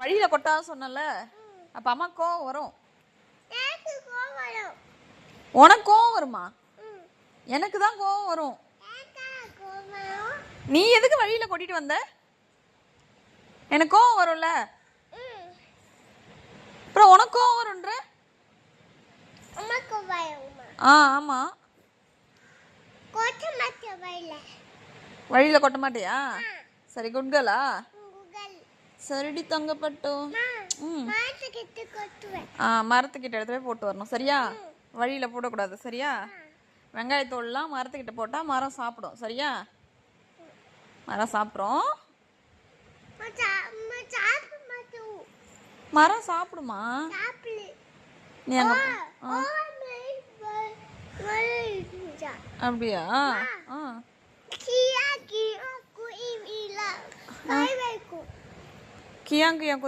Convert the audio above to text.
வழியில் கொட்டாத சொன்னல, அப்போ அம்மா கோவம் வரும். உனக்கு கோவம் வருமா? எனக்கு தான் கோவம் வரும். நீ எதுக்கு வழியில் கொட்டிட்டு வந்த? எனக்கு கோவம் வரும்ல, அப்புறம் உனக்கு கோவம் வரும்ன்ற. ஆமா, வழியில் கொட்ட மாட்டியா? சரி, குட் கேர்ளா? சரிடி தங்கப்பட்டோ. மரத்துக்கிட்ட எடுத்து போய் போட்டு வரணும், சரியா? வழியில் போடக்கூடாது, சரியா? வெங்காயத்தோல்லாம் மரத்துக்கிட்ட போட்டால் மரம் சாப்பிடும், சரியா? மரம் சாப்பிட்றோம். மரம் சாப்பிடுமா? நீ அப்படியா? கியாங்கியா